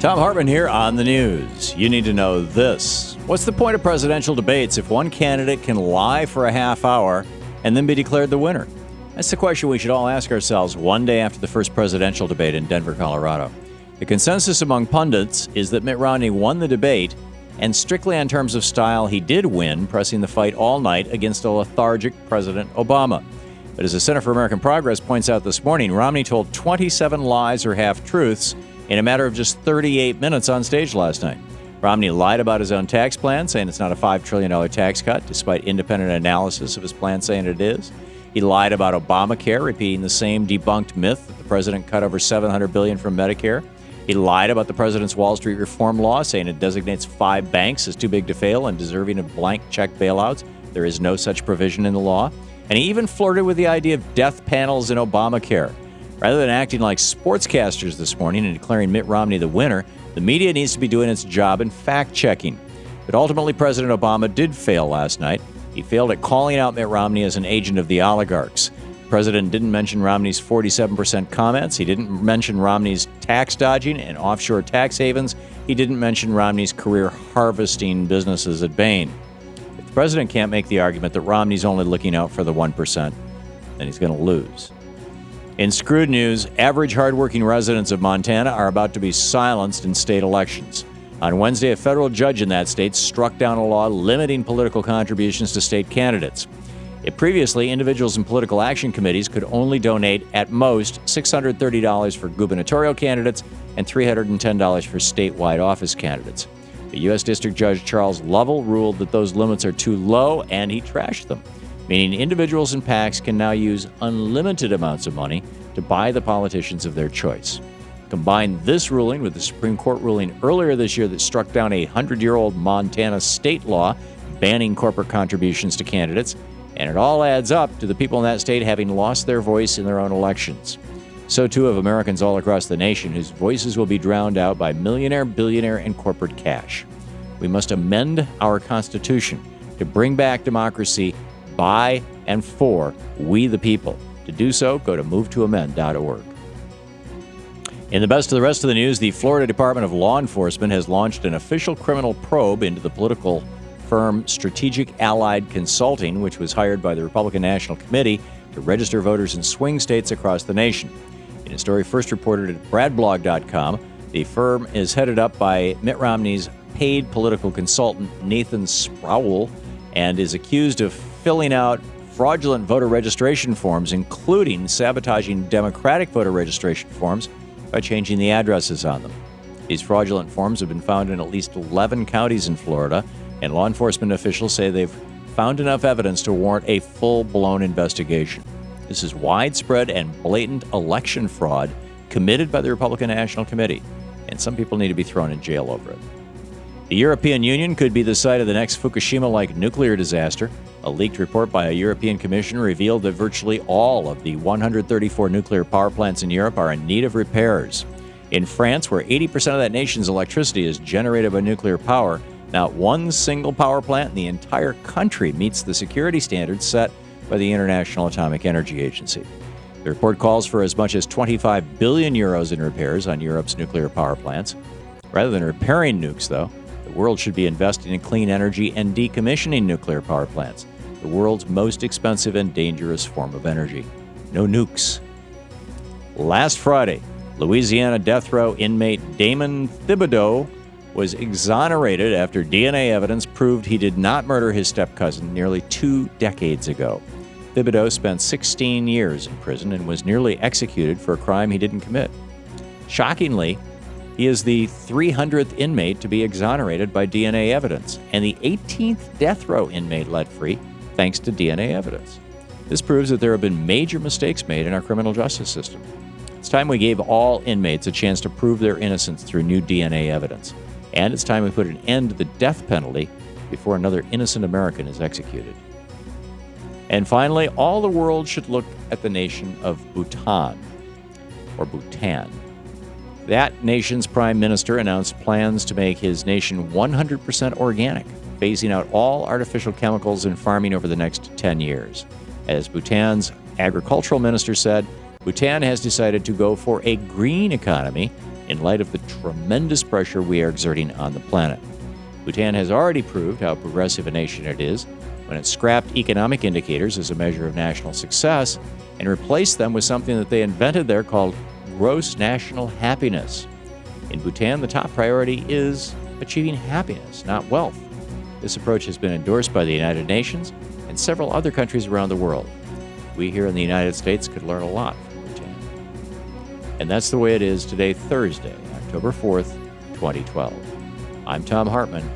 Thom Hartmann here on the news. You need to know this. What's the point of presidential debates if one candidate can lie for a half hour and then be declared the winner? That's the question we should all ask ourselves one day after the first presidential debate in Denver, Colorado. The consensus among pundits is that Mitt Romney won the debate, and strictly on terms of style, he did win, pressing the fight all night against a lethargic President Obama. But as the Center for American Progress points out this morning, Romney told 27 lies or half-truths in a matter of just 38 minutes on stage last night. Romney lied about his own tax plan, saying it's not a $5 trillion tax cut, despite independent analysis of his plan saying it is. He lied about Obamacare, repeating the same debunked myth that the president cut over $700 billion from Medicare. He lied about the president's Wall Street reform law, saying it designates 5 banks as too big to fail and deserving of blank check bailouts. There is no such provision in the law. And he even flirted with the idea of death panels in Obamacare. Rather than acting like sportscasters this morning and declaring Mitt Romney the winner, the media needs to be doing its job in fact-checking. But ultimately, President Obama did fail last night. He failed at calling out Mitt Romney as an agent of the oligarchs. The president didn't mention Romney's 47% comments. He didn't mention Romney's tax dodging and offshore tax havens. He didn't mention Romney's career harvesting businesses at Bain. If the president can't make the argument that Romney's only looking out for the 1%, then he's going to lose. In screwed news, average hardworking residents of Montana are about to be silenced in state elections. On Wednesday, a federal judge in that state struck down a law limiting political contributions to state candidates. Previously, individuals in political action committees could only donate at most $630 for gubernatorial candidates and $310 for statewide office candidates. The U.S. District Judge Charles Lovell ruled that those limits are too low, and he trashed them, meaning individuals and PACs can now use unlimited amounts of money to buy the politicians of their choice. Combine this ruling with the Supreme Court ruling earlier this year that struck down a 100-year-old Montana state law banning corporate contributions to candidates, and it all adds up to the people in that state having lost their voice in their own elections. So too have Americans all across the nation whose voices will be drowned out by millionaire, billionaire, and corporate cash. We must amend our Constitution to bring back democracy by and for we the people. To do so, go to movetoamend.org. In the best of the rest of the news, the Florida Department of Law Enforcement has launched an official criminal probe into the political firm Strategic Allied Consulting, which was hired by the Republican National Committee to register voters in swing states across the nation. In a story first reported at bradblog.com, the firm is headed up by Mitt Romney's paid political consultant, Nathan Sproul, and is accused of filling out fraudulent voter registration forms, including sabotaging Democratic voter registration forms by changing the addresses on them. These fraudulent forms have been found in at least 11 counties in Florida, and law enforcement officials say they've found enough evidence to warrant a full-blown investigation. This is widespread and blatant election fraud committed by the Republican National Committee, and some people need to be thrown in jail over it. The European Union could be the site of the next Fukushima-like nuclear disaster. A leaked report by a European Commission revealed that virtually all of the 134 nuclear power plants in Europe are in need of repairs. In France, where 80% of that nation's electricity is generated by nuclear power, not one single power plant in the entire country meets the security standards set by the International Atomic Energy Agency. The report calls for as much as 25 billion euros in repairs on Europe's nuclear power plants. Rather than repairing nukes, though, the world should be investing in clean energy and decommissioning nuclear power plants, the world's most expensive and dangerous form of energy. No nukes. Last Friday, Louisiana death row inmate Damon Thibodeau was exonerated after DNA evidence proved he did not murder his step-cousin nearly 2 decades ago. Thibodeau spent 16 years in prison and was nearly executed for a crime he didn't commit. Shockingly, he is the 300th inmate to be exonerated by DNA evidence, and the 18th death row inmate let free thanks to DNA evidence. This proves that there have been major mistakes made in our criminal justice system. It's time we gave all inmates a chance to prove their innocence through new DNA evidence. And it's time we put an end to the death penalty before another innocent American is executed. And finally, all the world should look at the nation of Bhutan, or Bhutan. That nation's prime minister announced plans to make his nation 100% organic, phasing out all artificial chemicals in farming over the next 10 years. As Bhutan's agricultural minister said, Bhutan has decided to go for a green economy in light of the tremendous pressure we are exerting on the planet. Bhutan has already proved how progressive a nation it is when it scrapped economic indicators as a measure of national success and replaced them with something that they invented there called gross national happiness. In Bhutan, the top priority is achieving happiness, not wealth. This approach has been endorsed by the United Nations and several other countries around the world. We here in the United States could learn a lot from Bhutan. And that's the way it is today, Thursday, October 4th, 2012. I'm Thom Hartmann.